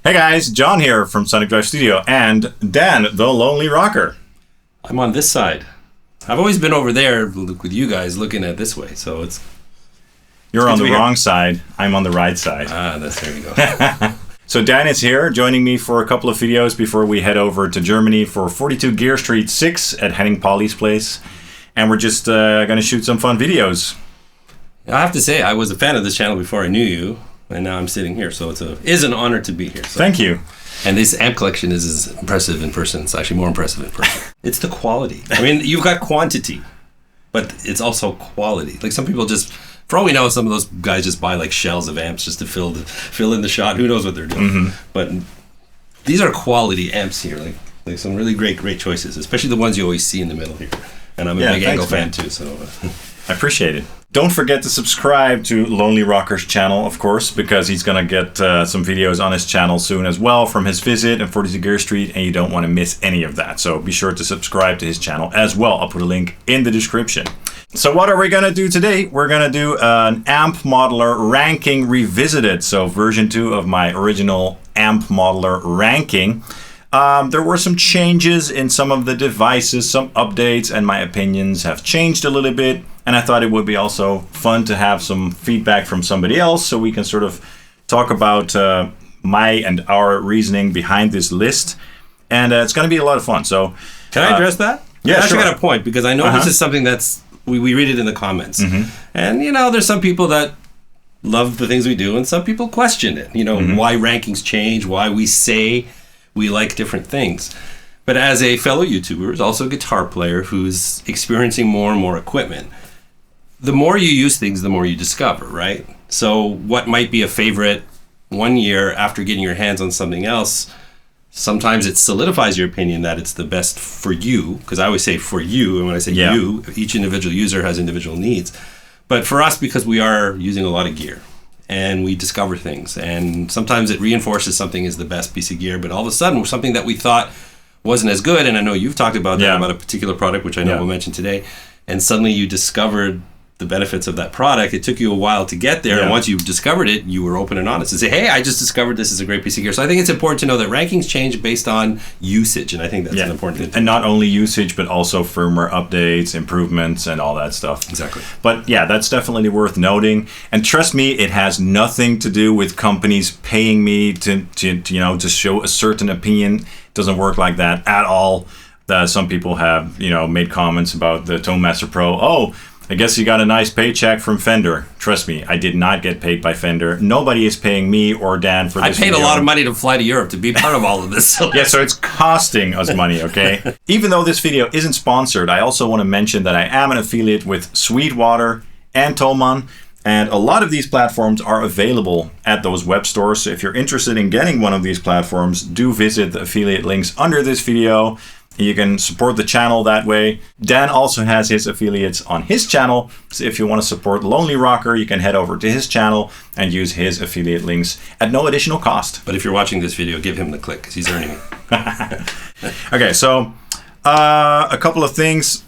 Hey guys, John here from Sonic Drive Studio and Dan, the Lonely Rocker. I'm on this side. I've always been over there with you guys looking at this way, so it's... You're on the wrong side. I'm on the right side. There you go. So Dan is here, joining me for a couple of videos before we head over to Germany for 42 Gear Street 6 at Henning Pauli's place. And we're just going to shoot some fun videos. I have to say, I was a fan of this channel before I knew you, and now I'm sitting here, so it is an honor to be here. So. Thank you. And this amp collection is as impressive in person. It's actually more impressive in person. It's the quality. I mean, you've got quantity, but it's also quality. Like some people just... For all we know, some of those guys just buy like shells of amps just to fill in the shot. Who knows what they're doing? Mm-hmm. But these are quality amps here. Like some really great choices, especially the ones you always see in the middle here. And I'm a big Angle fan too, so... I appreciate it. Don't forget to subscribe to Lonely Rocker's channel, of course, because he's going to get some videos on his channel soon as well from his visit in 42 Gear Street, and you don't want to miss any of that. So be sure to subscribe to his channel as well. I'll put a link in the description. So what are we going to do today? We're going to do an amp modeler ranking revisited. So version 2 of my original amp modeler ranking. There were some changes in some of the devices, some updates, and my opinions have changed a little bit. And I thought it would be also fun to have some feedback from somebody else so we can sort of talk about my and our reasoning behind this list. And it's going to be a lot of fun. So, can I address that? Yeah, I actually sure. got a point because I know this is something that's, we read it in the comments. Mm-hmm. And, you know, there's some people that love the things we do and some people question it. You know, why rankings change, why we say we like different things. But as a fellow YouTuber, who's also a guitar player who's experiencing more and more equipment, the more you use things, the more you discover, right? So what might be a favorite 1 year after getting your hands on something else, sometimes it solidifies your opinion that it's the best for you, because I always say for you, and when I say you, each individual user has individual needs. But for us, because we are using a lot of gear, and we discover things, and sometimes it reinforces something is the best piece of gear, but all of a sudden something that we thought wasn't as good, and I know you've talked about that, about a particular product, which I know we'll mention today, and suddenly you discovered the benefits of that product. It took you a while to get there, and once you discovered it, you were open and honest and say, hey, I just discovered this is a great piece of gear. So I think it's important to know that rankings change based on usage, and I think that's an important thing. And not only usage, but also firmware updates, improvements, and all that stuff. Exactly. But yeah, that's definitely worth noting. And trust me, it has nothing to do with companies paying me to show a certain opinion. It doesn't work like that at all. Some people have, made comments about the Tone Master Pro. Oh, I guess you got a nice paycheck from Fender. Trust me, I did not get paid by Fender. Nobody is paying me or Dan for this. I paid a lot of money to fly to Europe to be part of all of this. So it's costing us money, okay? Even though this video isn't sponsored, I also want to mention that I am an affiliate with Sweetwater and Thomann, and a lot of these platforms are available at those web stores. So if you're interested in getting one of these platforms, do visit the affiliate links under this video. You can support the channel that way. Dan also has his affiliates on his channel. So if you want to support Lonely Rocker, you can head over to his channel and use his affiliate links at no additional cost. But if you're watching this video, give him the click because he's earning it. Okay, so a couple of things.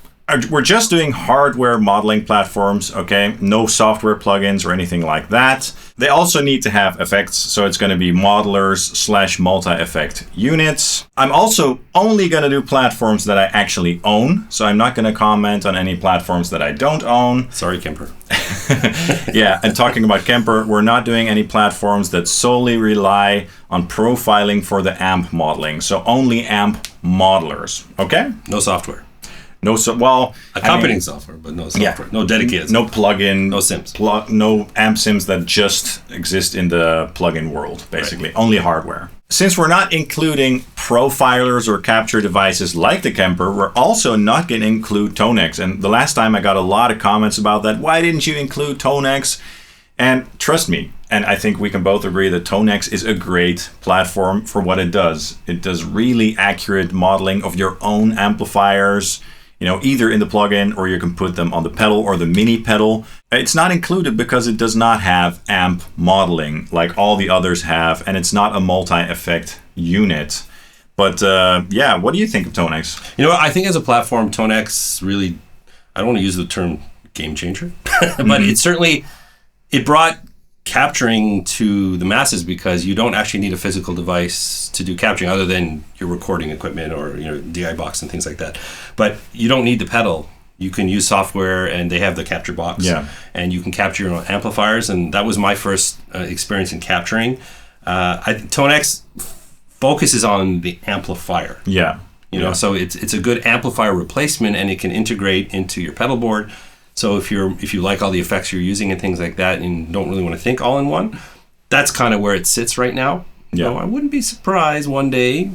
We're just doing hardware modeling platforms, okay? No software plugins or anything like that. They also need to have effects, so it's going to be modelers / multi-effect units. I'm also only going to do platforms that I actually own, so I'm not going to comment on any platforms that I don't own. Sorry, Kemper. Yeah, and talking about Kemper, we're not doing any platforms that solely rely on profiling for the amp modeling, so only amp modelers, okay? No software. Accompanying software, but no software. No dedicated no plugin. No sims. No amp sims that just exist in the plugin world, basically. Right. Only hardware. Since we're not including profilers or capture devices like the Kemper, we're also not going to include Tonex. And the last time I got a lot of comments about that. Why didn't you include Tonex? And trust me, and I think we can both agree that Tonex is a great platform for what it does. It does really accurate modeling of your own amplifiers, either in the plugin or you can put them on the pedal or the mini pedal. It's not included because it does not have amp modeling like all the others have, and it's not a multi-effect unit. But what do you think of Tonex? I think as a platform, Tonex really, I don't want to use the term game changer, but it brought capturing to the masses because you don't actually need a physical device to do capturing other than your recording equipment or DI box and things like that. But you don't need the pedal. You can use software, and they have the capture box, and you can capture your own amplifiers. And that was my first experience in capturing. ToneX focuses on the amplifier. So it's a good amplifier replacement, and it can integrate into your pedal board. So if you like all the effects you're using and things like that, and don't really want to think all in one, that's kind of where it sits right now. So I wouldn't be surprised one day.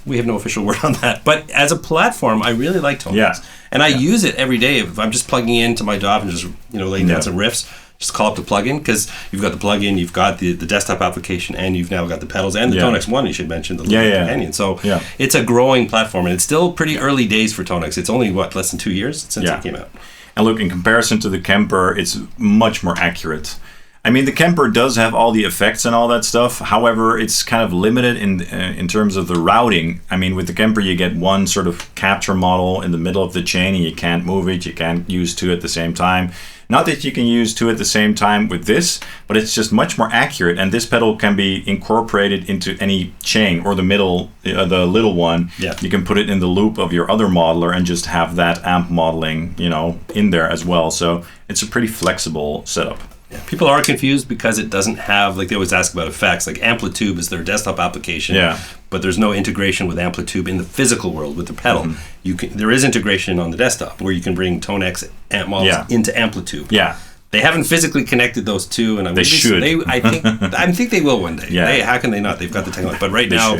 We have no official word on that, but as a platform, I really like ToneX, and I use it every day. If I'm just plugging into my DAW and just laying down some riffs, just call up the plugin, because you've got the plugin, you've got the desktop application, and you've now got the pedals and the ToneX One. You should mention the companion. So it's a growing platform, and it's still pretty early days for ToneX. It's only less than 2 years since it came out. And look, in comparison to the Kemper, it's much more accurate. I mean, the Kemper does have all the effects and all that stuff. However, it's kind of limited in terms of the routing. I mean, with the Kemper, you get one sort of capture model in the middle of the chain, and you can't move it. You can't use two at the same time. Not that you can use two at the same time with this, but it's just much more accurate. And this pedal can be incorporated into any chain, or the little one. You can put it in the loop of your other modeler and just have that amp modeling, in there as well. So it's a pretty flexible setup. People are confused because it doesn't have, like they always ask about effects, like Amplitude is their desktop application, but there's no integration with Amplitude in the physical world with the pedal. There is integration on the desktop where you can bring ToneX amp models into Amplitude. They haven't physically connected those two, and they should. I think they will one day. How can they not? They've got the technology, but right now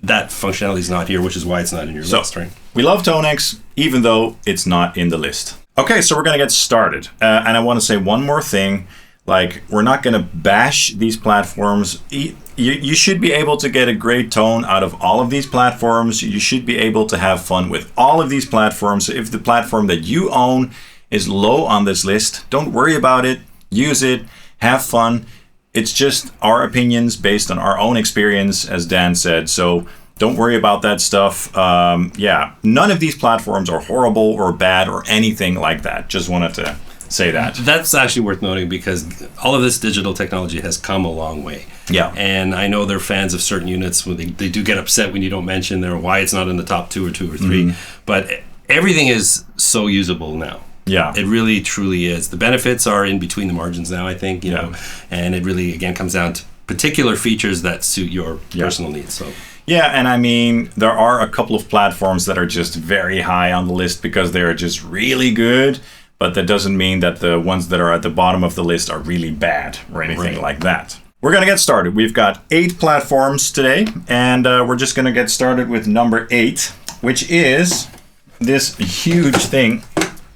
that functionality is not here, which is why it's not in your list, right? We love ToneX, even though it's not in the list. Okay, so we're going to get started, and I want to say one more thing. Like, we're not going to bash these platforms. You should be able to get a great tone out of all of these platforms. You should be able to have fun with all of these platforms. So if the platform that you own is low on this list, don't worry about it. Use it. Have fun. It's just our opinions based on our own experience, as Dan said. So don't worry about that stuff. None of these platforms are horrible or bad or anything like that. Just wanted to say that. That's actually worth noting, because all of this digital technology has come a long way. And I know they're fans of certain units. When they do get upset when you don't mention why it's not in the top 2 or 2 or 3. But everything is so usable now. It really, truly is. The benefits are in between the margins now, I think, and it really, again, comes down to particular features that suit your personal needs. So. And I mean, there are a couple of platforms that are just very high on the list because they're just really good. But that doesn't mean that the ones that are at the bottom of the list are really bad or anything like that. We're going to get started. We've got 8 platforms today, and we're just going to get started with number 8, which is this huge thing.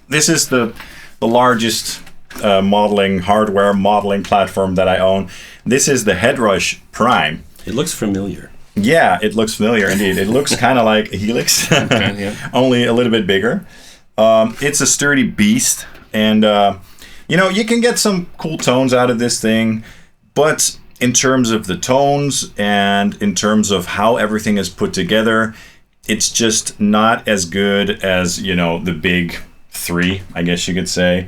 This is the largest hardware modeling platform that I own. This is the Headrush Prime. It looks familiar. Yeah, it looks familiar indeed. It looks kind of like a Helix, only a little bit bigger. It's a sturdy beast, and you can get some cool tones out of this thing, but in terms of the tones and in terms of how everything is put together, it's just not as good as the big 3, I guess you could say.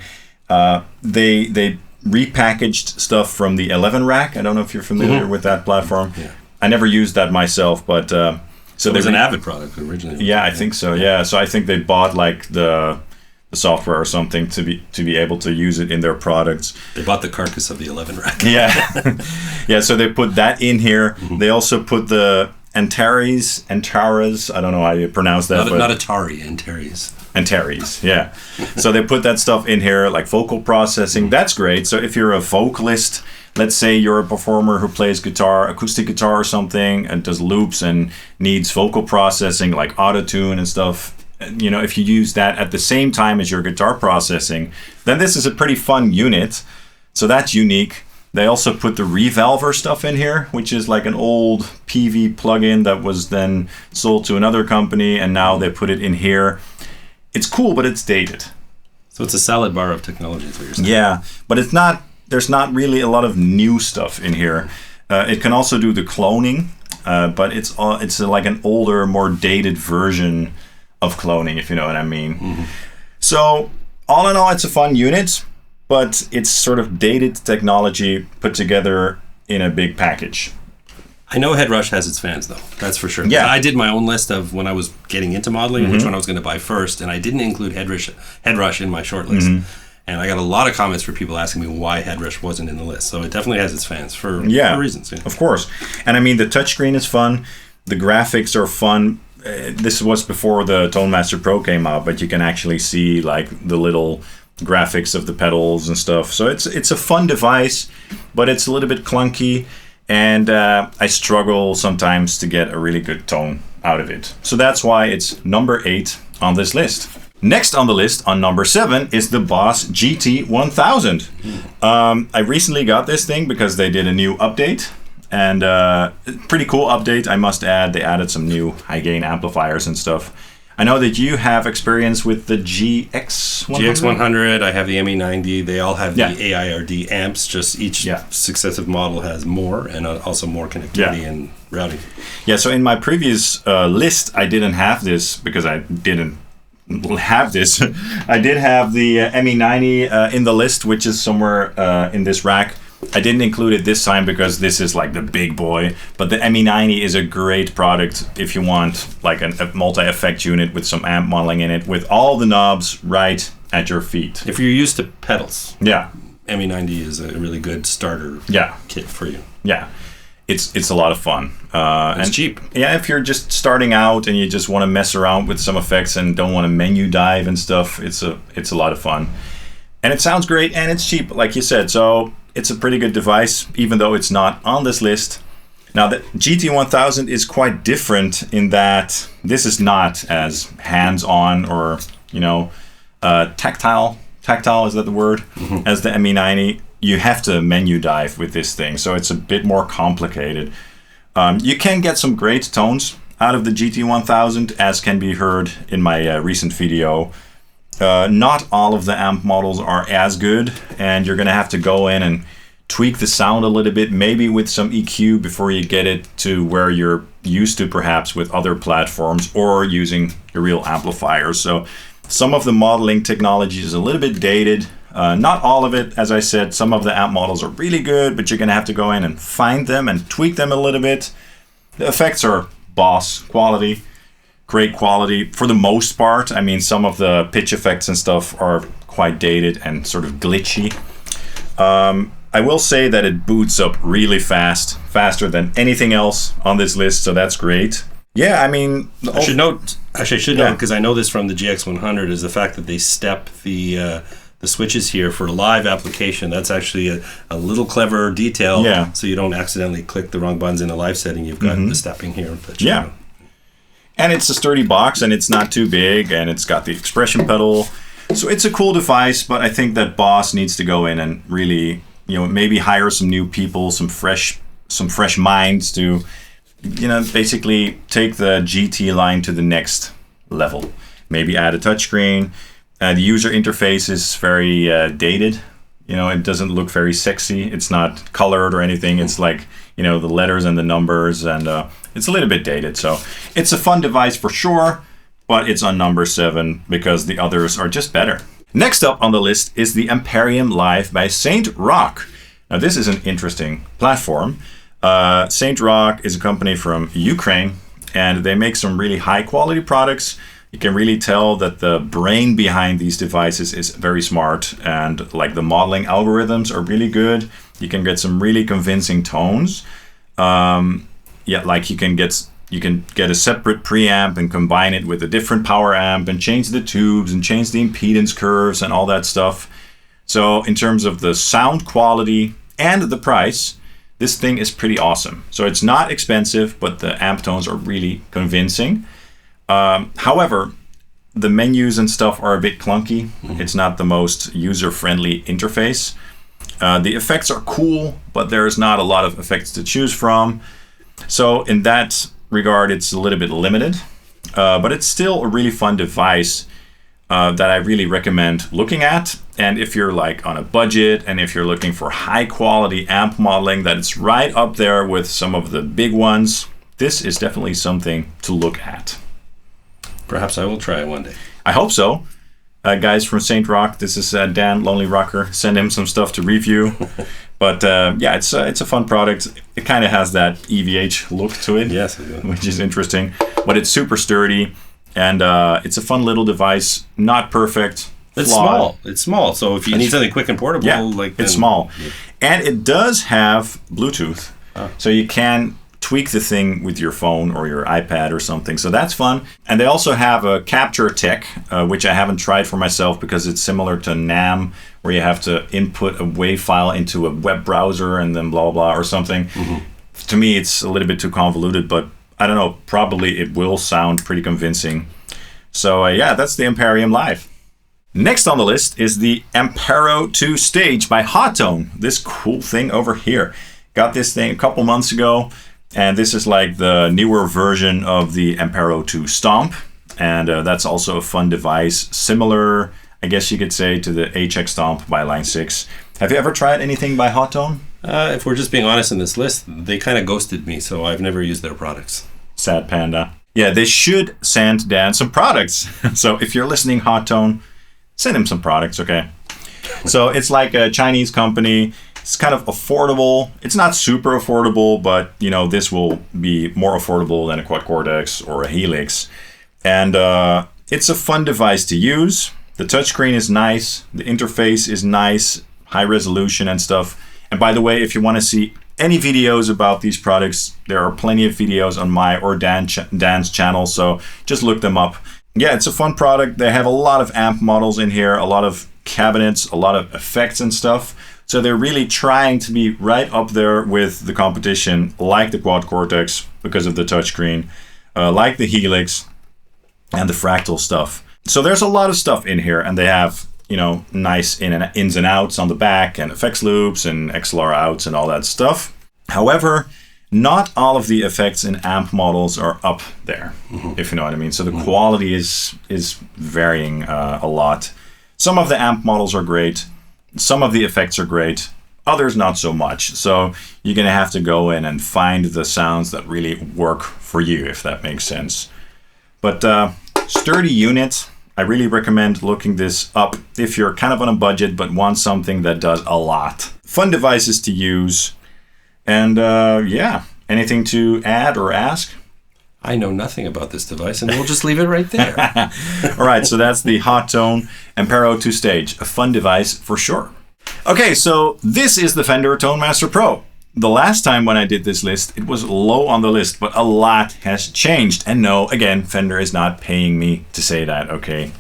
They repackaged stuff from the 11 rack. I don't know if you're familiar with that platform. I never used that myself, but so it was an Avid product originally. Yeah, I think so. Yeah, so I think they bought like the software or something to be able to use it in their products. They bought the carcass of the 11 rack. So they put that in here. They also put the Antares. I don't know how you pronounce that. Not Atari, Antares. Antares, yeah. So they put that stuff in here, like vocal processing. That's great. So if you're a vocalist, let's say you're a performer who plays guitar, acoustic guitar or something, and does loops and needs vocal processing like auto-tune and stuff, if you use that at the same time as your guitar processing, then this is a pretty fun unit. So that's unique. They also put the Revolver stuff in here, which is like an old PV plugin that was then sold to another company, and now they put it in here. It's cool, but it's dated. So it's a salad bar of technology, is what you're saying. Yeah, but it's not. There's not really a lot of new stuff in here. It can also do the cloning, but it's like an older, more dated version of cloning, if you know what I mean. So all in all, it's a fun unit. but it's sort of dated technology put together in a big package. I know Headrush has its fans, though. That's for sure. Yeah. I did my own list of when I was getting into modeling and which one I was going to buy first, and I didn't include Headrush in my short list. And I got a lot of comments for people asking me why Headrush wasn't in the list. So it definitely has its fans for reasons. Yeah. Of course. And I mean, the touchscreen is fun. The graphics are fun. This was before the ToneMaster Pro came out, but you can actually see like the little graphics of the pedals and stuff. So it's a fun device, but it's a little bit clunky. And I struggle sometimes to get a really good tone out of it. So that's why it's number 8 on this list. Next on the list, on number 7, is the Boss GT1000. I recently got this thing because they did a new update. And pretty cool update, I must add. They added some new high-gain amplifiers and stuff. I know that you have experience with the GX100. GX100, I have the ME90. They all have the AIRD amps. Just each successive model has more and also more connectivity and routing. Yeah, so in my previous list, I didn't have this because I didn't have this. I did have the ME90 in the list, which is somewhere in this rack. I didn't include it this time because this is like the big boy, but the ME90 is a great product if you want like a multi-effect unit with some amp modeling in it with all the knobs right at your feet. If you're used to pedals, yeah, ME90 is a really good starter kit for you. Yeah, it's a lot of fun. It's cheap. Yeah, if you're just starting out and you just want to mess around with some effects and don't want to menu dive and stuff, it's a lot of fun. And it sounds great and it's cheap, like you said, so it's a pretty good device, even though it's not on this list. Now, the GT1000 is quite different in that this is not as hands-on or, tactile. Tactile, is that the word? As the ME90. You have to menu dive with this thing, so it's a bit more complicated. You can get some great tones out of the GT1000, as can be heard in my recent video. Not all of the amp models are as good, and you're going to have to go in and tweak the sound a little bit, maybe with some EQ before you get it to where you're used to perhaps with other platforms or using a real amplifier. So some of the modeling technology is a little bit dated. Not all of it, as I said. Some of the amp models are really good, but you're going to have to go in and find them and tweak them a little bit. The effects are Boss quality. Great quality for the most part. I mean, some of the pitch effects and stuff are quite dated and sort of glitchy. I will say that it boots up really fast, faster than anything else on this list, so that's great. Yeah, I mean... I should note, because I know this from the GX100, is the fact that they step the switches here for live application. That's actually a little clever detail, so you don't accidentally click the wrong buttons in a live setting. You've got the stepping here. And it's a sturdy box, and it's not too big, and it's got the expression pedal. So it's a cool device, but I think that Boss needs to go in and really, maybe hire some new people, some fresh minds to, basically take the GT line to the next level. Maybe add a touchscreen. The user interface is very dated. It doesn't look very sexy. It's not colored or anything. It's like, the letters and the numbers, and it's a little bit dated. So it's a fun device for sure, but it's on number 7 because the others are just better. Next up on the list is the Amperium Live by Saint Rock. Now, this is an interesting platform. Saint Rock is a company from Ukraine, and they make some really high quality products. You can really tell that the brain behind these devices is very smart, and like the modeling algorithms are really good. You can get some really convincing tones. Like you can get a separate preamp and combine it with a different power amp and change the tubes and change the impedance curves and all that stuff. So in terms of the sound quality and the price, this thing is pretty awesome. So it's not expensive, but the amp tones are really convincing. However, the menus and stuff are a bit clunky. It's not the most user-friendly interface. The effects are cool, but there's not a lot of effects to choose from. So in that regard, it's a little bit limited. But it's still a really fun device that I really recommend looking at. And if you're like on a budget and if you're looking for high-quality amp modeling that it's right up there with some of the big ones, this is definitely something to look at. Perhaps I will try it one day. I hope so. guys from Saint Rock. This is Dan, Lonely Rocker. Send him some stuff to review. But yeah, it's a fun product. It kind of has that EVH look to it, yes, which is interesting. But it's super sturdy, and it's a fun little device. Not perfect. It's flawed. small. It's small. So if you need something quick and portable, Yeah, like it's small. And it does have Bluetooth. So you can tweak the thing with your phone or your iPad or something. So that's fun. And they also have a capture tech, which I haven't tried for myself because it's similar to NAM, where you have to input a WAV file into a web browser and then blah, blah, or something. To me, it's a little bit too convoluted, but I don't know, probably it will sound pretty convincing. So yeah, that's the Imperium Live. Next on the list is the Ampero 2 Stage by Hawtone. This cool thing over here. Got this thing a couple months ago, and this is like the newer version of the Ampero 2 Stomp. And that's also a fun device, similar, I guess you could say, to the HX Stomp by Line 6. Have you ever tried anything by Hawtone? If we're just being honest in this list, they kind of ghosted me, so I've never used their products. Sad panda. Yeah, they should send Dan some products. So if you're listening, Hawtone, send him some products, okay? So it's like a Chinese company. It's kind of affordable. It's not super affordable, but you know, this will be more affordable than a quad cortex or a helix. And it's a fun device to use. The touchscreen is nice. The interface is nice, high resolution and stuff. And by the way, if you want to see any videos about these products, there are plenty of videos on my or Dan's channel, so just look them up. Yeah, it's a fun product. They have a lot of amp models in here, a lot of cabinets, a lot of effects and stuff. So they're really trying to be right up there with the competition, like the Quad Cortex because of the touchscreen, like the Helix and the Fractal stuff. So there's a lot of stuff in here, and they have, you know, nice ins and outs on the back and effects loops and XLR outs and all that stuff. However, not all of the effects in amp models are up there, if you know what I mean. So the quality is varying a lot. Some of the amp models are great. Some of the effects are great. Others not so much. So you're going to have to go in and find the sounds that really work for you, if that makes sense. But sturdy unit. I really recommend looking this up if you're kind of on a budget but want something that does a lot. Fun devices to use. And yeah, anything to add or ask? I know nothing about this device, and we'll just leave it right there. All right, so that's the Hawtone Ampero 2 Stage. A fun device for sure. Okay, so this is the Fender Tone Master Pro. The last time when I did this list, it was low on the list, but a lot has changed. And no, again, Fender is not paying me to say that, okay?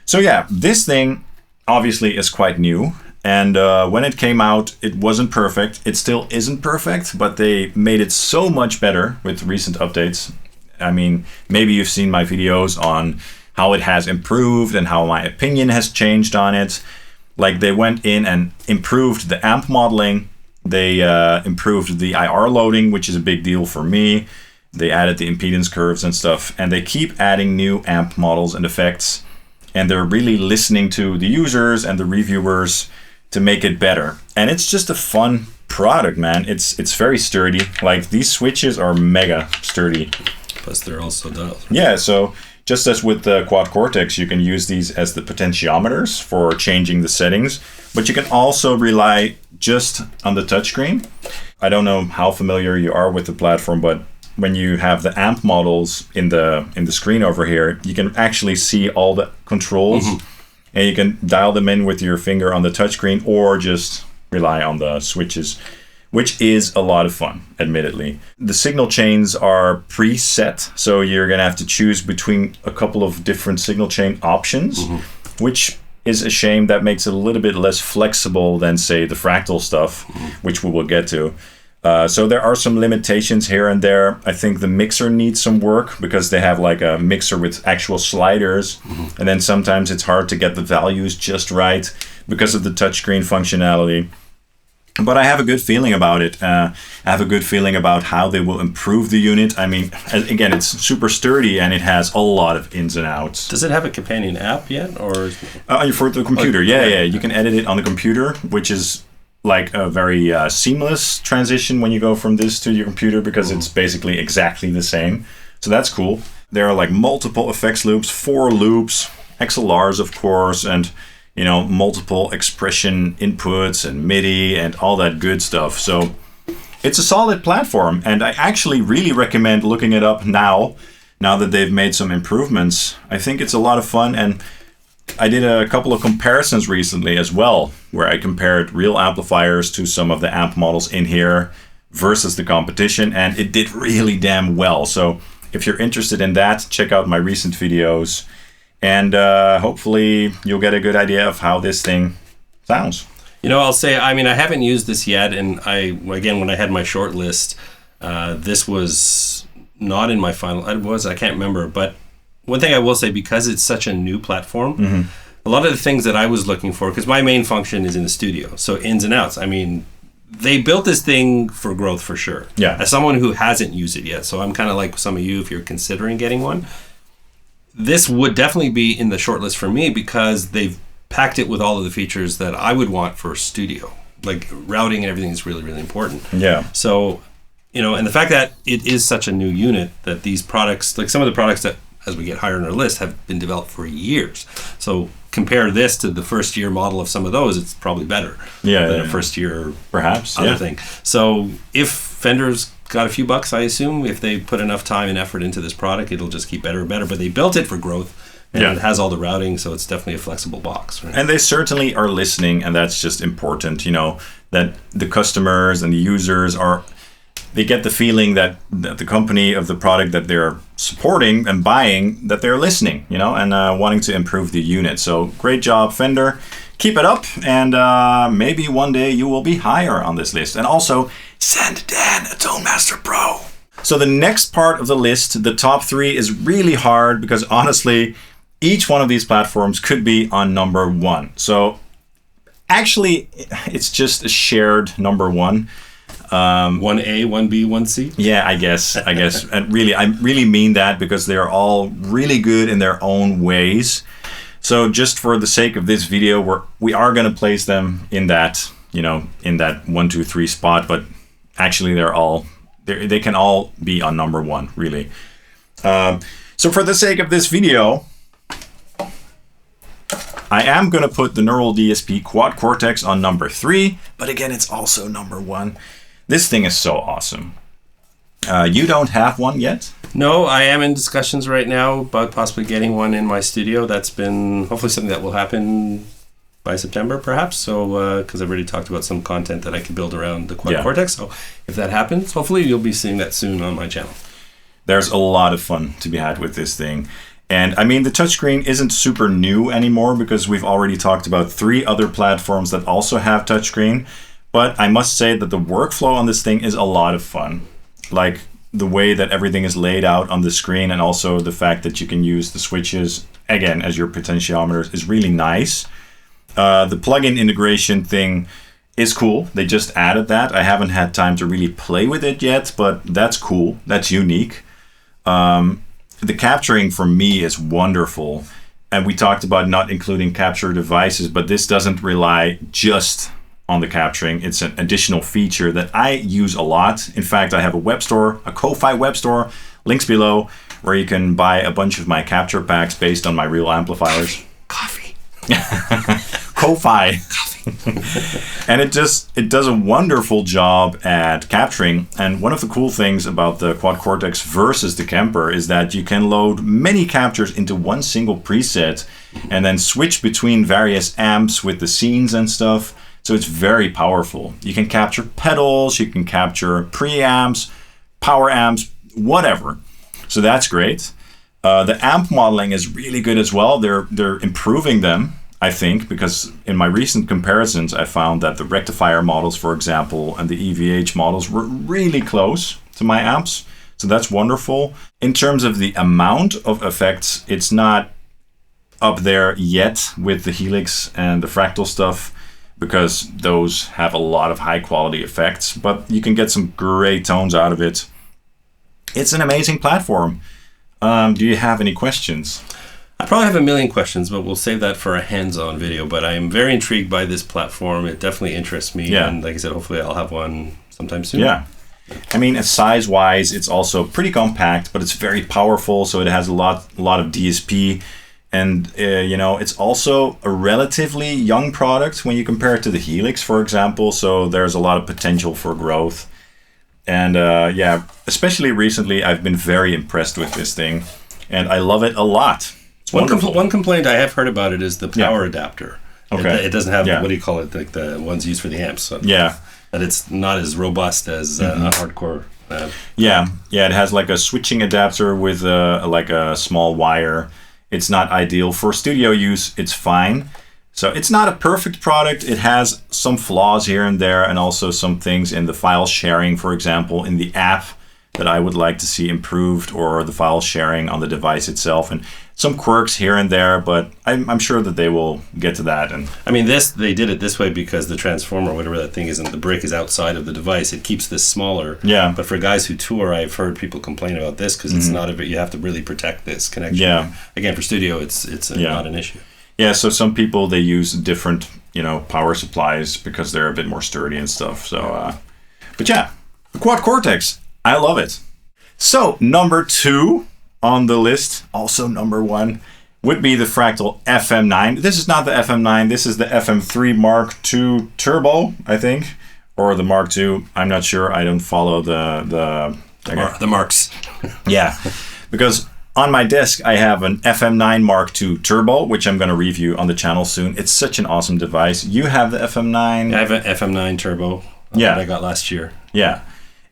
So yeah, this thing obviously is quite new. And when it came out, it wasn't perfect. It still isn't perfect, but they made it so much better with recent updates. I mean, maybe you've seen my videos on how it has improved and how my opinion has changed on it. Like they went in and improved the amp modeling. They improved the IR loading, which is a big deal for me. They added the impedance curves and stuff. And they keep adding new amp models and effects. And they're really listening to the users and the reviewers to make it better. And it's just a fun product, man. It's very sturdy. Like these switches are mega sturdy. Plus they're also dials. Yeah, so just as with the Quad Cortex, you can use these as the potentiometers for changing the settings, but you can also rely just on the touchscreen. I don't know how familiar you are with the platform, but when you have the amp models in the screen over here, you can actually see all the controls, and you can dial them in with your finger on the touchscreen or just rely on the switches, which is a lot of fun, admittedly. The signal chains are preset, so you're gonna have to choose between a couple of different signal chain options, which is a shame. That makes it a little bit less flexible than, say, the Fractal stuff, which we will get to. So there are some limitations here and there. I think the mixer needs some work because they have like a mixer with actual sliders, and then sometimes it's hard to get the values just right because of the touchscreen functionality. But I have a good feeling about it. I have a good feeling about how they will improve the unit. I mean, again, it's super sturdy and it has a lot of ins and outs. Does it have a companion app yet, or? For the computer, yeah. You can edit it on the computer, which is like a very seamless transition when you go from this to your computer because it's basically exactly the same. So that's cool. There are like multiple effects loops, 4 loops, XLRs, of course, and multiple expression inputs and MIDI and all that good stuff. So it's a solid platform, and I actually really recommend looking it up now that they've made some improvements. I think it's a lot of fun, and I did a couple of comparisons recently as well, where I compared real amplifiers to some of the amp models in here versus the competition, and it did really damn well. So if you're interested in that, check out my recent videos, and hopefully you'll get a good idea of how this thing sounds. I'll say, I haven't used this yet, and when I had my short list, this was not in my final. I can't remember, but one thing I will say, because it's such a new platform, a lot of the things that I was looking for, because my main function is in the studio, so ins and outs. They built this thing for growth for sure. Yeah. As someone who hasn't used it yet, so I'm kind of like some of you if you're considering getting one. This would definitely be in the shortlist for me because they've packed it with all of the features that I would want for studio. Like routing and everything is really, really important. Yeah. So, and the fact that it is such a new unit, that these products, like some of the products that as we get higher on our list, have been developed for years. So compare this to the first year model of some of those, it's probably better than a first year perhaps other thing. So if Fender's got a few bucks, I assume, if they put enough time and effort into this product, it'll just keep better and better. But they built it for growth, and it has all the routing, so it's definitely a flexible box. Right? And they certainly are listening, and that's just important, that the customers and the users they get the feeling that the company of the product that they're supporting and buying, that they're listening, and wanting to improve the unit. So great job, Fender. Keep it up, and maybe one day you will be higher on this list. And also, send Dan a Tone Master Pro. So the next part of the list, the top 3, is really hard because honestly, each one of these platforms could be on number 1. So actually, it's just a shared number 1. 1A, 1B, 1C? Yeah, I guess. And really, I really mean that because they're all really good in their own ways. So just for the sake of this video, we are going to place them in that, in that 1, 2, 3 spot, but actually they can all be on number 1, really. So for the sake of this video, I am going to put the Neural DSP Quad Cortex on number 3, but again, it's also number 1. This thing is so awesome. You don't have one yet? No, I am in discussions right now about possibly getting one in my studio. That's been hopefully something that will happen by September, perhaps. So, because I've already talked about some content that I could build around the Quad Cortex. So, if that happens, hopefully you'll be seeing that soon on my channel. There's a lot of fun to be had with this thing. And the touchscreen isn't super new anymore because we've already talked about 3 other platforms that also have touchscreen. But I must say that the workflow on this thing is a lot of fun. Like the way that everything is laid out on the screen, and also the fact that you can use the switches, again, as your potentiometers is really nice. The plugin integration thing is cool. They just added that. I haven't had time to really play with it yet, but that's cool. That's unique. The capturing for me is wonderful. And we talked about not including capture devices, but this doesn't rely just on the capturing. It's an additional feature that I use a lot. In fact, I have a web store, a Ko-Fi web store, links below, where you can buy a bunch of my capture packs based on my real amplifiers. Coffee. Ko-Fi. And it does a wonderful job at capturing. And one of the cool things about the Quad Cortex versus the Kemper is that you can load many captures into one single preset and then switch between various amps with the scenes and stuff. So it's very powerful. You can capture pedals, you can capture preamps, power amps, whatever. So that's great. The amp modeling is really good as well. They're improving them, I think, because in my recent comparisons, I found that the rectifier models, for example, and the EVH models were really close to my amps. So that's wonderful. In terms of the amount of effects, it's not up there yet with the Helix and the Fractal stuff, because those have a lot of high quality effects, but you can get some great tones out of it. It's an amazing platform. Do you have any questions? I probably have a million questions, but we'll save that for a hands-on video. But I am very intrigued by this platform. It definitely interests me. Yeah. And like I said, hopefully I'll have one sometime soon. Yeah. Size-wise, it's also pretty compact, but it's very powerful. So it has a lot of DSP. And, it's also a relatively young product when you compare it to the Helix, for example. So there's a lot of potential for growth. And especially recently, I've been very impressed with this thing. And I love it a lot. One complaint I have heard about it is the power adapter. Okay. It doesn't have, what do you call it, like the ones used for the amps. So that it's not as robust as a hardcore. It has like a switching adapter with like a small wire. It's not ideal for studio use. It's fine. So it's not a perfect product. It has some flaws here and there, and also some things in the file sharing, for example, in the app that I would like to see improved, or the file sharing on the device itself, and some quirks here and there, but I'm sure that they will get to that. And I mean, they did it this way because the transformer, whatever that thing is, and the brick is outside of the device. It keeps this smaller. Yeah. But for guys who tour, I've heard people complain about this because it's not you have to really protect this connection. Yeah. Again, for studio, it's not an issue. Yeah. So some people, they use different, power supplies because they're a bit more sturdy and stuff. So, but yeah, the Quad Cortex, I love it. So number 2 on the list, also number 1, would be the Fractal FM9. This is not the FM9. This is the FM3 Mark II Turbo, I think, or the Mark II. I'm not sure. I don't follow the marks. Yeah, because on my desk I have an FM9 Mark II Turbo, which I'm going to review on the channel soon. It's such an awesome device. You have the FM9. I have an FM9 Turbo. That I got last year. Yeah,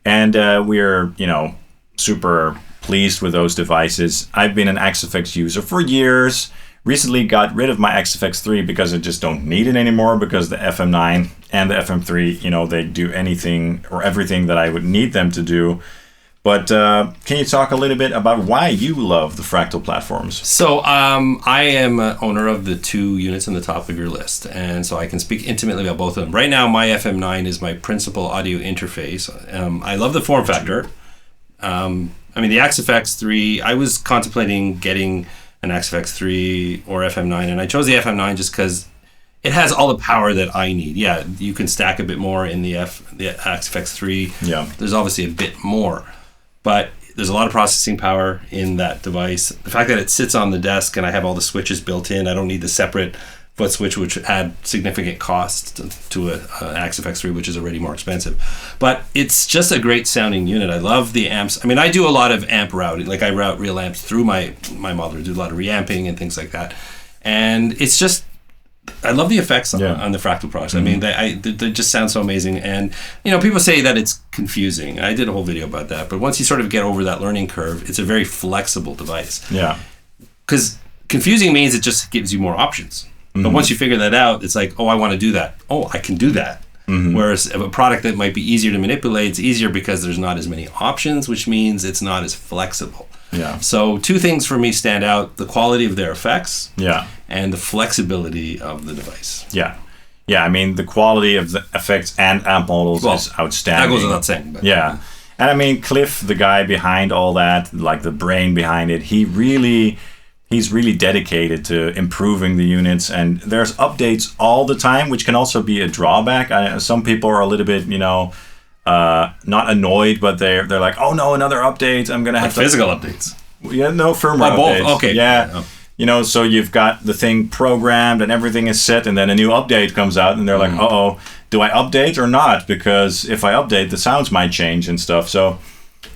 and we're super pleased with those devices. I've been an XFX user for years. Recently got rid of my XFX 3 because I just don't need it anymore, because the FM9 and the FM3, they do anything or everything that I would need them to do. But can you talk a little bit about why you love the Fractal platforms? So I am owner of the 2 units on the top of your list, and so I can speak intimately about both of them. Right now, my FM9 is my principal audio interface. I love the form factor. The XFX 3, I was contemplating getting an XFX 3 or FM9, and I chose the FM9 just because it has all the power that I need. Yeah, you can stack a bit more in the XFX 3. Yeah. There's obviously a bit more, but there's a lot of processing power in that device. The fact that it sits on the desk and I have all the switches built in, I don't need the separate foot switch, which add significant cost to a XFX 3, which is already more expensive. But it's just a great sounding unit. I love the amps. I do a lot of amp routing. Like I route real amps through my model, do a lot of reamping and things like that. And it's just, I love the effects on the Fractal products. They just sound so amazing. And, people say that it's confusing. I did a whole video about that. But once you sort of get over that learning curve, it's a very flexible device. Yeah. Because confusing means it just gives you more options. But once you figure that out, it's like, oh, I want to do that. Oh, I can do that. Whereas a product that might be easier to manipulate, it's easier because there's not as many options, which means it's not as flexible. Yeah. So 2 things for me stand out: the quality of their effects, yeah, and the flexibility of the device. Yeah. Yeah, the quality of the effects and amp models is outstanding. That goes without saying. But, yeah. And Cliff, the guy behind all that, like the brain behind it, he's really dedicated to improving the units, and there's updates all the time, which can also be a drawback. Some people are a little bit, not annoyed, but they're like, oh no, another update. I'm gonna have physical updates. Yeah, no, firmware updates. Both. Okay. Yeah. So you've got the thing programmed and everything is set, and then a new update comes out, and they're like, uh-oh, do I update or not? Because if I update, the sounds might change and stuff. So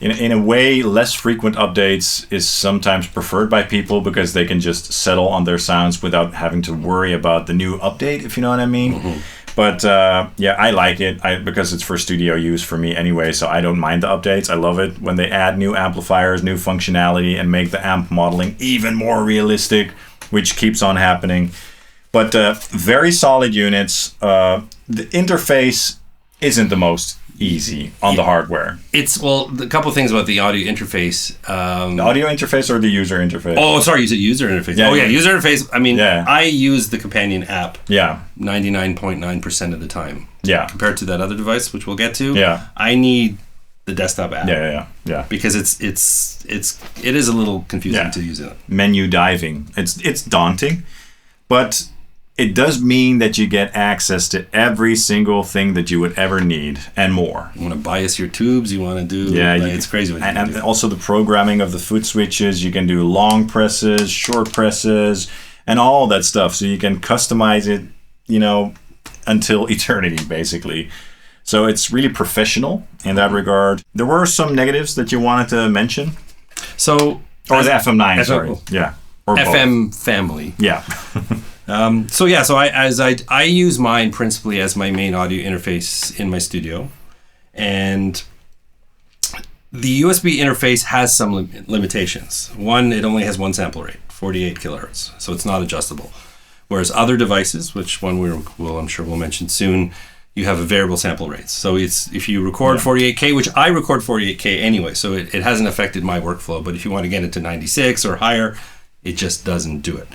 in a way, less frequent updates is sometimes preferred by people because they can just settle on their sounds without having to worry about the new update, if you know what I mean. But I like it because it's for studio use for me anyway, so I don't mind the updates. I love it when they add new amplifiers, new functionality, and make the amp modeling even more realistic, which keeps on happening. But very solid units. The interface isn't the most easy on the hardware. It's a couple of things about the audio interface. The audio interface or the user interface? Oh, sorry, you said user interface. Yeah, user interface. I use the companion app. Yeah. 99.9% of the time. Yeah. Compared to that other device, which we'll get to. Yeah. I need the desktop app. Yeah. Because it is a little confusing to use it. Menu diving. It's daunting, but it does mean that you get access to every single thing that you would ever need and more. You want to bias your tubes, you want to do... it's crazy what you can do. And also the programming of the foot switches. You can do long presses, short presses, and all that stuff. So you can customize it, until eternity, basically. So it's really professional in that regard. There were some negatives that you wanted to mention. So... Or the FM9, sorry. Yeah. Or FM both. family. Yeah. So I use mine principally as my main audio interface in my studio, and the USB interface has some limitations. One, it only has one sample rate, 48 kilohertz, so it's not adjustable. Whereas other devices, which one I'm sure we'll mention soon, you have a variable sample rates. So it's if you record 48K, which I record 48K anyway, so it hasn't affected my workflow. But if you want to get it to 96 or higher, it just doesn't do it.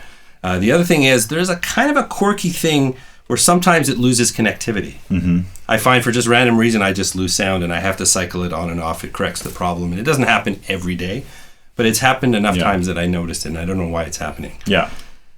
The other thing is there's a kind of a quirky thing where sometimes it loses connectivity. Mm-hmm. I find for just random reason I just lose sound and I have to cycle it on and off. It corrects the problem. And it doesn't happen every day, but it's happened enough times that I noticed it, and I don't know why it's happening. Yeah.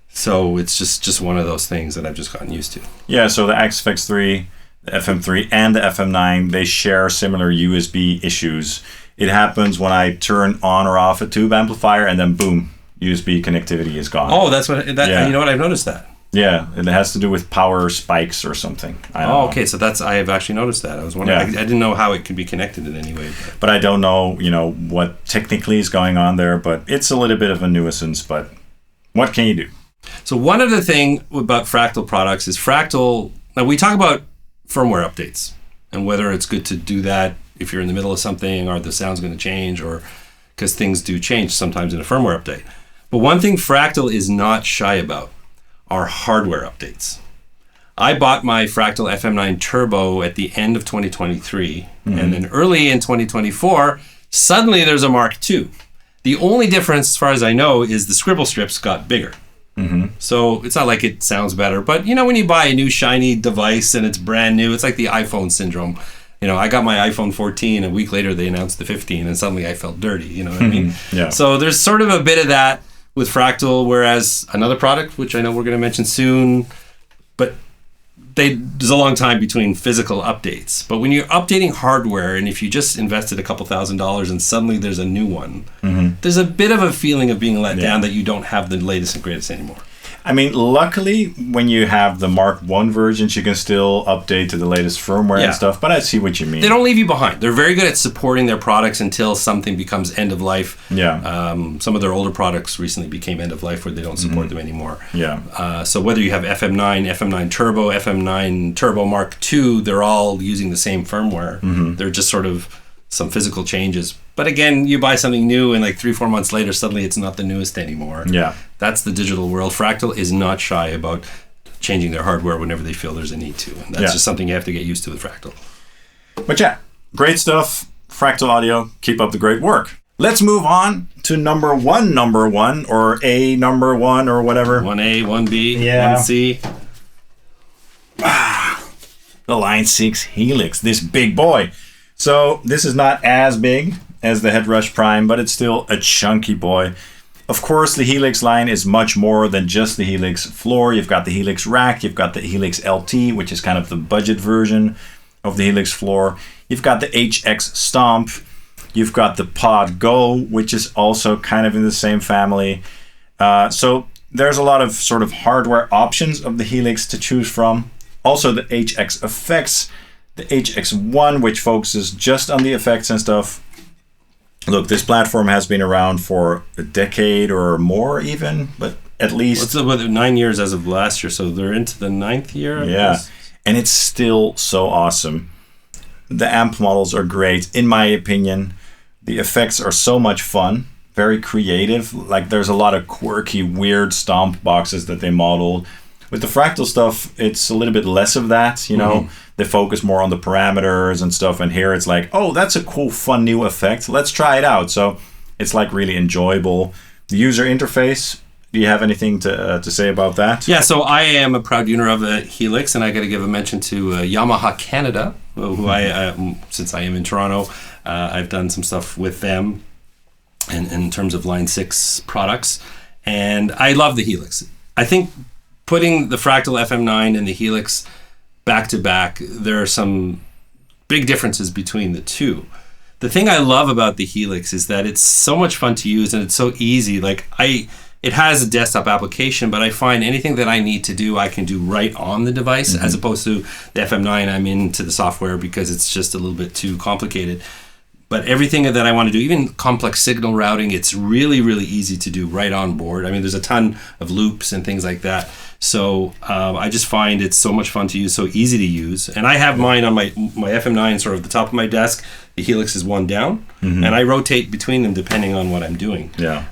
So it's just one of those things that I've just gotten used to. Yeah, so the XFX3, the FM3, and the FM9, they share similar USB issues. It happens when I turn on or off a tube amplifier, and then boom, USB connectivity is gone. Oh, that's what. You know what? I've noticed that. Yeah, it has to do with power spikes or something. I don't know. Okay, so I have actually noticed that. I was wondering. I didn't know how it could be connected in any way. But I don't know, what technically is going on there. But it's a little bit of a nuisance. But what can you do? So one other thing about Fractal products is Fractal. Now we talk about firmware updates and whether it's good to do that if you're in the middle of something, or the sound's going to change, or because things do change sometimes in a firmware update. But one thing Fractal is not shy about are hardware updates. I bought my Fractal FM9 Turbo at the end of 2023, and then early in 2024, suddenly there's a Mark II. The only difference, as far as I know, is the scribble strips got bigger. Mm-hmm. So it's not like it sounds better, but when you buy a new shiny device and it's brand new, it's like the iPhone syndrome. I got my iPhone 14, a week later they announced the 15, and suddenly I felt dirty, you know what I mean? Yeah. So there's sort of a bit of that with Fractal, whereas another product, which I know we're going to mention soon, but there's a long time between physical updates. But when you're updating hardware, and if you just invested a couple $1,000s and suddenly there's a new one, there's a bit of a feeling of being let down that you don't have the latest and greatest anymore. I mean, luckily, when you have the Mark I versions, you can still update to the latest firmware and stuff, but I see what you mean. They don't leave you behind. They're very good at supporting their products until something becomes end of life. Yeah. Some of their older products recently became end of life where they don't support them anymore. Yeah. So whether you have FM9, FM9 Turbo, FM9 Turbo Mark II, they're all using the same firmware. They're just sort of some physical changes. But again, you buy something new and like 3-4 months later, suddenly it's not the newest anymore. Yeah. That's the digital world. Fractal is not shy about changing their hardware whenever they feel there's a need to. And that's just something you have to get used to with Fractal. But yeah, great stuff. Fractal Audio, keep up the great work. Let's move on to number one, or a number one, or whatever. 1A, 1B, Yeah. 1C. The Line 6 Helix, this big boy. So this is not as big as the Headrush Prime, but it's still a chunky boy. Of course, the Helix line is much more than just the Helix floor. You've got the Helix rack, you've got the Helix LT, which is kind of the budget version of the Helix floor. You've got the HX Stomp. You've got the Pod Go, which is also kind of in the same family. So there's a lot of sort of hardware options of the Helix to choose from. Also the HX Effects, the HX1, which focuses just on the effects and stuff. Look, this platform has been around for a decade or more even, but at least... It's about 9 years as of last year, so they're into the 9th year? Yeah, and it's still so awesome. The amp models are great, in my opinion. The effects are so much fun, very creative. Like, there's a lot of quirky, weird stomp boxes that they modeled. With the Fractal stuff, it's a little bit less of that, you know. They focus more on the parameters and stuff, and here it's like, oh, that's a cool, fun new effect. Let's try it out. So it's like really enjoyable. The user interface, do you have anything to say about that? Yeah, so I am a proud owner of the Helix, and I got to give a mention to Yamaha Canada, who I, since I am in Toronto, I've done some stuff with them in terms of Line 6 products, and I love the Helix. I think putting the Fractal FM9 and the Helix back to back, there are some big differences between the two. The thing I love about the Helix is that it's so much fun to use and it's so easy. Like it has a desktop application, but I find anything that I need to do, I can do right on the device, as opposed to the FM9. I'm into the software because it's just a little bit too complicated. But everything that I want to do, even complex signal routing, it's really, really easy to do right on board. I mean, there's a ton of loops and things like that. So I just find it's so much fun to use, so easy to use. And I have mine on my FM9 sort of the top of my desk. The Helix is one down, and I rotate between them depending on what I'm doing. Yeah.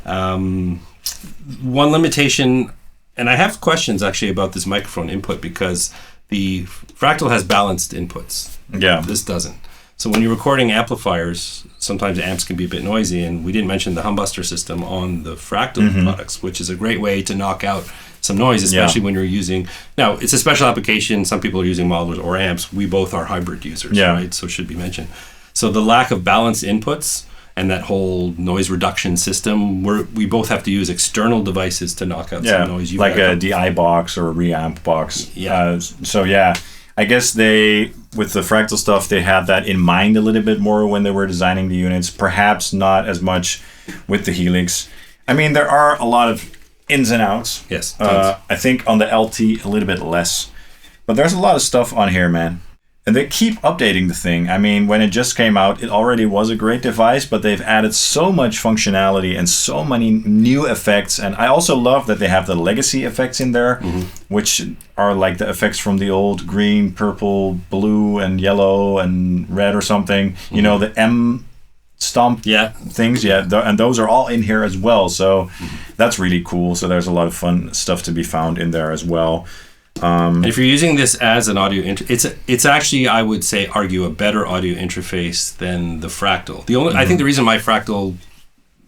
One limitation, and I have questions actually about this microphone input because the Fractal has balanced inputs. Yeah. This doesn't. So when you're recording amplifiers, sometimes amps can be a bit noisy, and we didn't mention the Humbuster system on the Fractal products, which is a great way to knock out some noise, especially when you're using... Now, it's a special application. Some people are using modelers or amps. We both are hybrid users, right? So it should be mentioned. So the lack of balanced inputs and that whole noise reduction system, we both have to use external devices to knock out some noise. Like a DI box or a reamp box. Yeah. I guess with the Fractal stuff, they had that in mind a little bit more when they were designing the units. Perhaps not as much with the Helix. I mean, there are a lot of ins and outs. Yes. I think on the LT, a little bit less. But there's a lot of stuff on here, man. And they keep updating the thing. I mean, when it just came out, it already was a great device, but they've added so much functionality and so many new effects. And I also love that they have the legacy effects in there, which are like the effects from the old green, purple, blue, and yellow, and red or something. You know, the M stomp things. And those are all in here as well. So that's really cool. So there's a lot of fun stuff to be found in there as well. If you're using this as an audio it's actually, I would say, argue a better audio interface than the Fractal. I think the reason my Fractal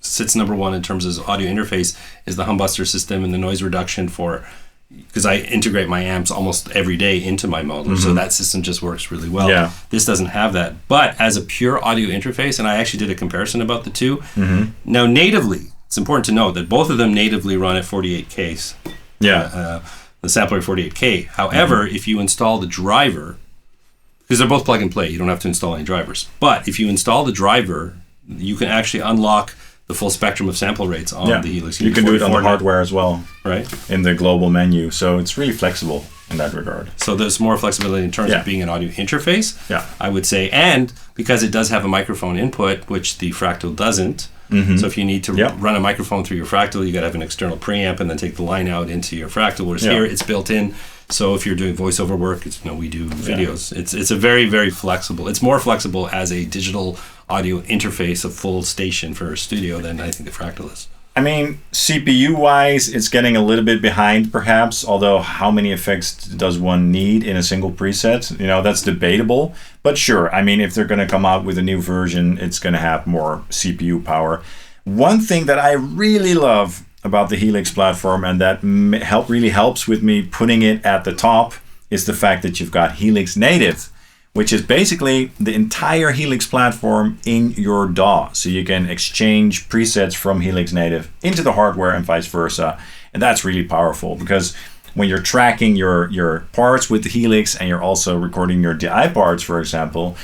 sits number one in terms of audio interface is the Humbuster system and the noise reduction because I integrate my amps almost every day into my modeler, so that system just works really well. Yeah. This doesn't have that, but as a pure audio interface, and I actually did a comparison about the two. Now, natively, it's important to note that both of them natively run at 48Ks. The sampler at 48K. However, if you install the driver, because they're both plug and play, you don't have to install any drivers. But if you install the driver, you can actually unlock the full spectrum of sample rates on the Helix. You can do it on the hardware as well, right? In the global menu. So it's really flexible in that regard. So there's more flexibility in terms of being an audio interface, I would say. And because it does have a microphone input, which the Fractal doesn't, so if you need to run a microphone through your Fractal, you got to have an external preamp and then take the line out into your Fractal. Whereas here, it's built in. So if you're doing voiceover work, we do videos. It's a very, very flexible. It's more flexible as a digital audio interface, a full station for a studio than I think the Fractal is. I mean, CPU-wise, it's getting a little bit behind, perhaps. Although, how many effects does one need in a single preset? That's debatable. But sure, I mean, if they're going to come out with a new version, it's going to have more CPU power. One thing that I really love about the Helix platform, and that really helps with me putting it at the top, is the fact that you've got Helix Native, which is basically the entire Helix platform in your DAW. So you can exchange presets from Helix Native into the hardware and vice versa. And that's really powerful because when you're tracking your parts with the Helix and you're also recording your DI parts, for example,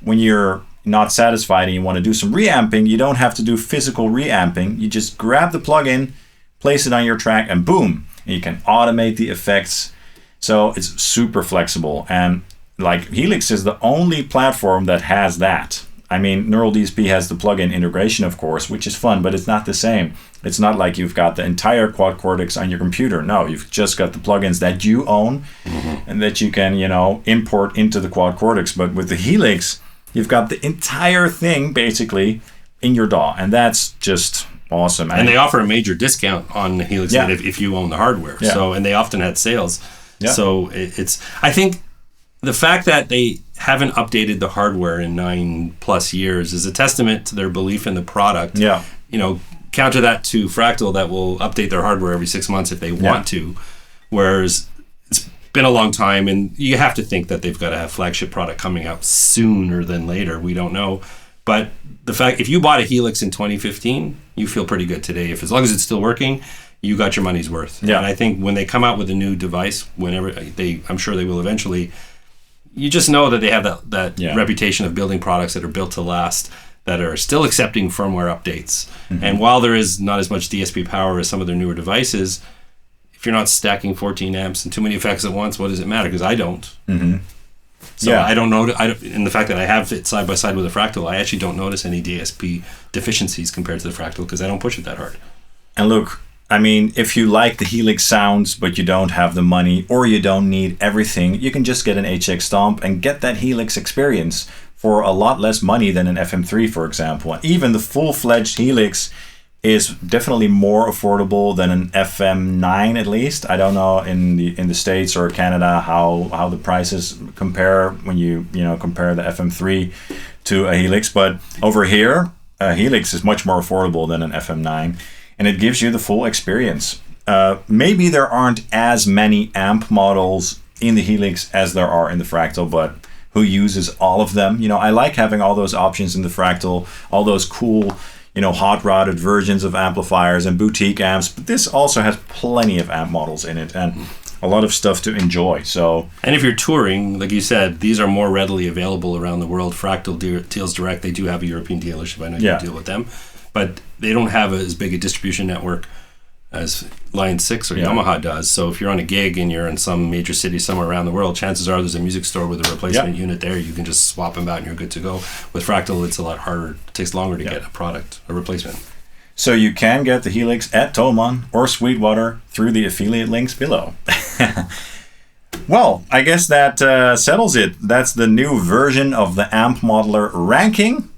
when you're not satisfied and you want to do some reamping, you don't have to do physical reamping. You just grab the plugin, place it on your track, and boom, and you can automate the effects. So it's super flexible. And like Helix is the only platform that has that. I mean, Neural DSP has the plugin integration, of course, which is fun, but it's not the same. It's not like you've got the entire quad cortex on your computer. No, you've just got the plugins that you own and that you can, import into the quad cortex. But with the Helix, you've got the entire thing basically in your DAW, and that's just awesome. And they offer a major discount on the Helix Native if you own the hardware. So, and they often had sales. So I think the fact that they haven't updated the hardware in 9+ years is a testament to their belief in the product. Counter that to Fractal that will update their hardware every 6 months if they want to, whereas it's been a long time, and you have to think that they've got to have flagship product coming out sooner than later. We don't know, but the fact if you bought a Helix in 2015, you feel pretty good today. As long as it's still working, you got your money's worth. Yeah. And I think when they come out with a new device, I'm sure they will eventually, you just know that they have that reputation of building products that are built to last, that are still accepting firmware updates. And while there is not as much DSP power as some of their newer devices, if you're not stacking 14 amps and too many effects at once, what does it matter? Because I don't. So I don't know. In the fact that I have it side by side with a Fractal, I actually don't notice any DSP deficiencies compared to the Fractal because I don't push it that hard. And look, I mean, if you like the Helix sounds, but you don't have the money or you don't need everything, you can just get an HX Stomp and get that Helix experience for a lot less money than an FM3, for example. And even the full-fledged Helix is definitely more affordable than an FM9, at least. I don't know in the States or Canada how the prices compare when you compare the FM3 to a Helix, but over here, a Helix is much more affordable than an FM9. And it gives you the full experience. Maybe there aren't as many amp models in the Helix as there are in the Fractal, but who uses all of them? I like having all those options in the Fractal, all those cool, hot-rodded versions of amplifiers and boutique amps. But this also has plenty of amp models in it and a lot of stuff to enjoy. So, and if you're touring, like you said, these are more readily available around the world. Fractal deals direct. They do have a European dealership. I know you deal with them. But they don't have as big a distribution network as Line 6 or Yamaha does. So if you're on a gig and you're in some major city somewhere around the world, chances are there's a music store with a replacement unit there. You can just swap them out and you're good to go. With Fractal, it's a lot harder. It takes longer to get a replacement. So you can get the Helix at Thomann or Sweetwater through the affiliate links below. Well, I guess that settles it. That's the new version of the Amp Modeler ranking.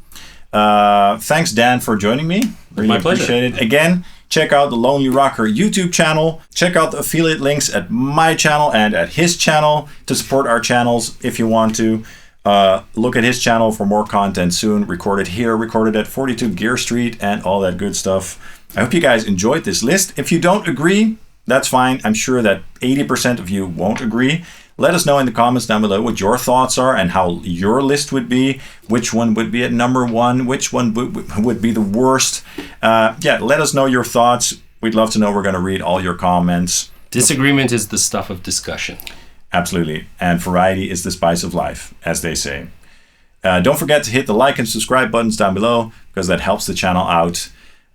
Thanks, Dan, for joining me. Really My pleasure. Appreciate it. Again, check out the Lonely Rocker YouTube channel. Check out the affiliate links at my channel and at his channel to support our channels if you want to. Look at his channel for more content soon. Recorded here, recorded at 42 Gear Street, and all that good stuff. I hope you guys enjoyed this list. If you don't agree, that's fine. I'm sure that 80% of you won't agree. Let us know in the comments down below what your thoughts are and how your list would be. Which one would be at number one? Which one would be the worst? Let us know your thoughts. We'd love to know. We're going to read all your comments. Disagreement is the stuff of discussion. Absolutely. And variety is the spice of life, as they say. Don't forget to hit the like and subscribe buttons down below because that helps the channel out.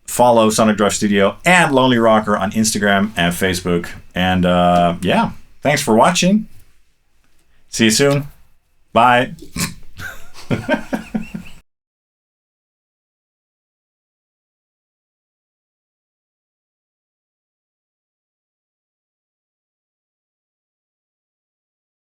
Follow Sonic Drive Studio and Lonely Rocker on Instagram and Facebook. And thanks for watching. See you soon. Bye.